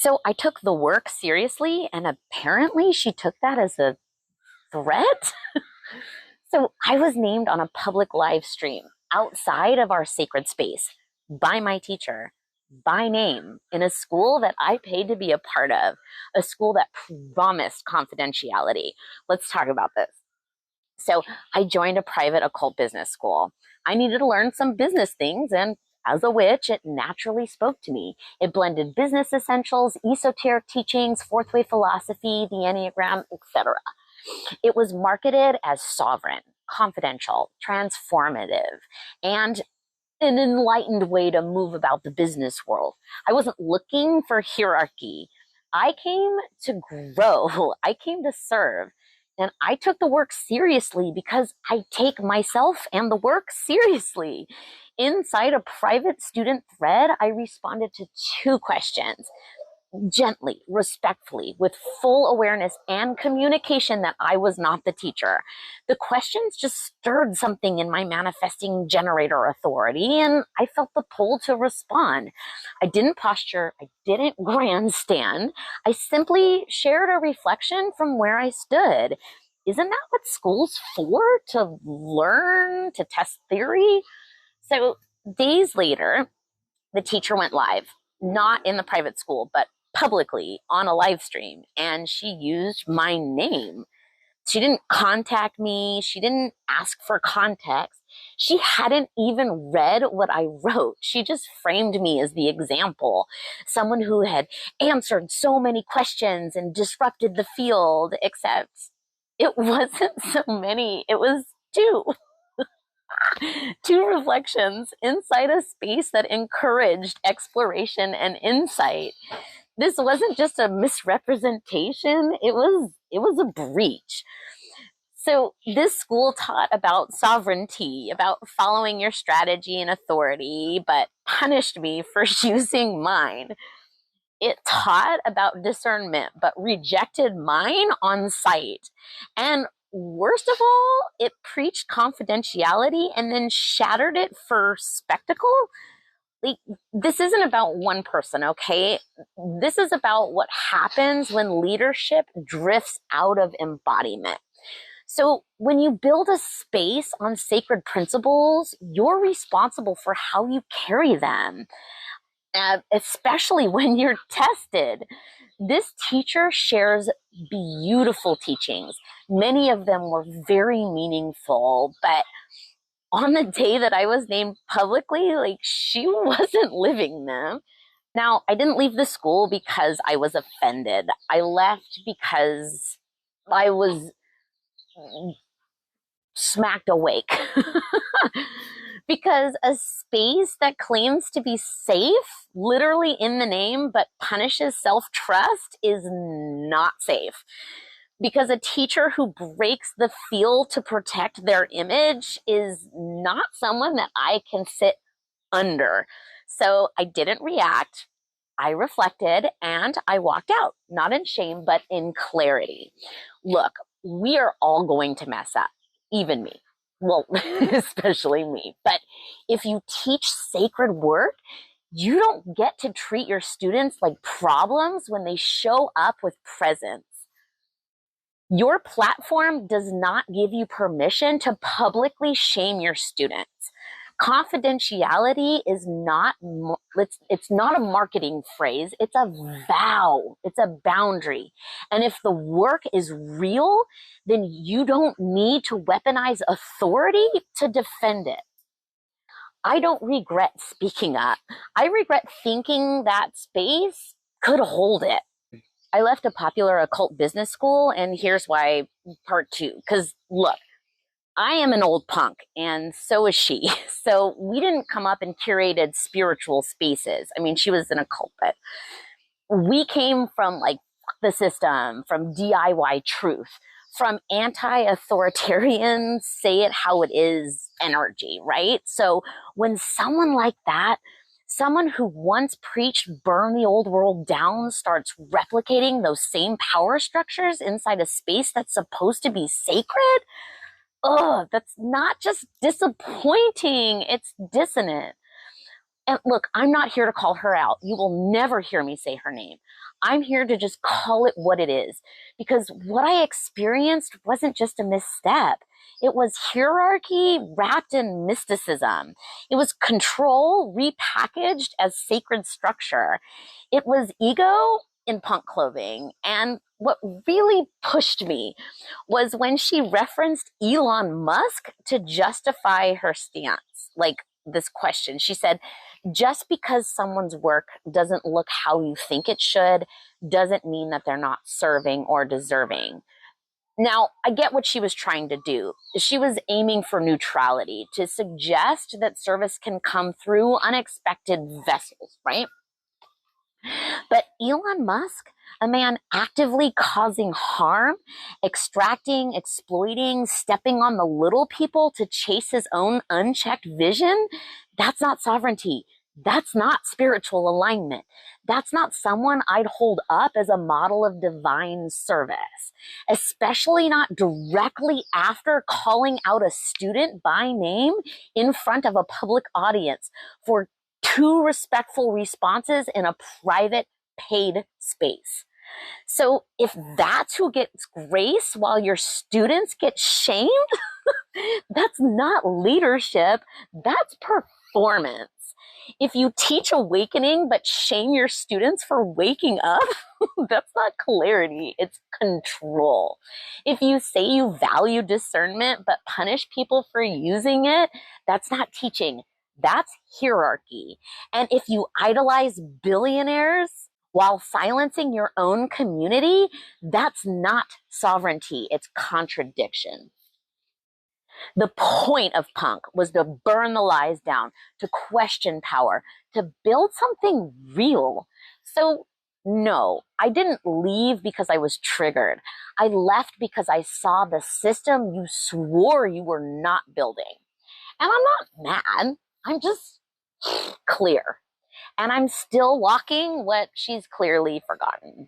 So I took the work seriously, and apparently she took that as a threat. So I was named on a public live stream outside of our sacred space by my teacher, by name, in a school that I paid to be a part of, a school that promised confidentiality. Let's talk about this. So I joined a private occult business school. I needed to learn some business things, and as a witch, it naturally spoke to me. It blended business essentials, esoteric teachings, fourth way philosophy, the Enneagram, etc. It was marketed as sovereign, confidential, transformative, and an enlightened way to move about the business world. I wasn't looking for hierarchy. I came to grow. I came to serve. And I took the work seriously because I take myself and the work seriously. Inside a private student thread, I responded to two questions. Gently, respectfully, with full awareness and communication that I was not the teacher. The questions just stirred something in my manifesting generator authority, and I felt the pull to respond. I didn't posture, I didn't grandstand. I simply shared a reflection from where I stood. Isn't that what school's for? To learn, to test theory? So days later, the teacher went live, not in the private school, but publicly on a live stream, and she used my name. She didn't contact me. She didn't ask for context. She hadn't even read what I wrote. She just framed me as the example, someone who had answered so many questions and disrupted the field, except it wasn't so many. It was two. Two reflections inside a space that encouraged exploration and insight. This wasn't just a misrepresentation, it was a breach. So this school taught about sovereignty, about following your strategy and authority, but punished me for using mine. It taught about discernment, but rejected mine on sight. And worst of all, it preached confidentiality and then shattered it for spectacle. Like, this isn't about one person, okay? This is about what happens when leadership drifts out of embodiment. So when you build a space on sacred principles, you're responsible for how you carry them, especially when you're tested. This teacher shares beautiful teachings. Many of them were very meaningful, but on the day that I was named publicly, like, she wasn't living them. Now, I didn't leave the school because I was offended. I left because I was smacked awake. Because a space that claims to be safe, literally in the name, but punishes self-trust is not safe. Because a teacher who breaks the field to protect their image is not someone that I can sit under. So I didn't react. I reflected and I walked out, not in shame, but in clarity. Look, we are all going to mess up, even me. Well, especially me. But if you teach sacred work, you don't get to treat your students like problems when they show up with presence. Your platform does not give you permission to publicly shame your students. Confidentiality is not, it's not a marketing phrase. It's a vow. It's a boundary. And if the work is real, then you don't need to weaponize authority to defend it. I don't regret speaking up. I regret thinking that space could hold it. I left a popular occult business school, and here's why, part two. Because look, I am an old punk, and so is she. So we didn't come up in curated spiritual spaces. I mean, she was an occult, but we came from like the system, from DIY truth, from anti-authoritarian, say it how it is energy, right? So when someone like that, someone who once preached burn the old world down, starts replicating those same power structures inside a space that's supposed to be sacred, that's not just disappointing, it's dissonant. And look, I'm not here to call her out. You will never hear me say her name. I'm here to just call it what it is, because what I experienced wasn't just a misstep. It was hierarchy wrapped in mysticism. It was control repackaged as sacred structure. It was ego in punk clothing. And what really pushed me was when she referenced Elon Musk to justify her stance. Like this question, she said, just because someone's work doesn't look how you think it should, doesn't mean that they're not serving or deserving. Now, I get what she was trying to do. She was aiming for neutrality, to suggest that service can come through unexpected vessels, right? But Elon Musk, a man actively causing harm, extracting, exploiting, stepping on the little people to chase his own unchecked vision, that's not sovereignty. That's not spiritual alignment. That's not someone I'd hold up as a model of divine service, especially not directly after calling out a student by name in front of a public audience for two respectful responses in a private paid space. So if that's who gets grace while your students get shamed, that's not leadership, that's performance. If you teach awakening but shame your students for waking up, that's not clarity, it's control. If you say you value discernment but punish people for using it, that's not teaching, that's hierarchy. And if you idolize billionaires while silencing your own community, that's not sovereignty, it's contradiction. The point of punk was to burn the lies down, to question power, to build something real. So no, I didn't leave because I was triggered. I left because I saw the system you swore you were not building. And I'm not mad. I'm just clear. And I'm still walking what she's clearly forgotten.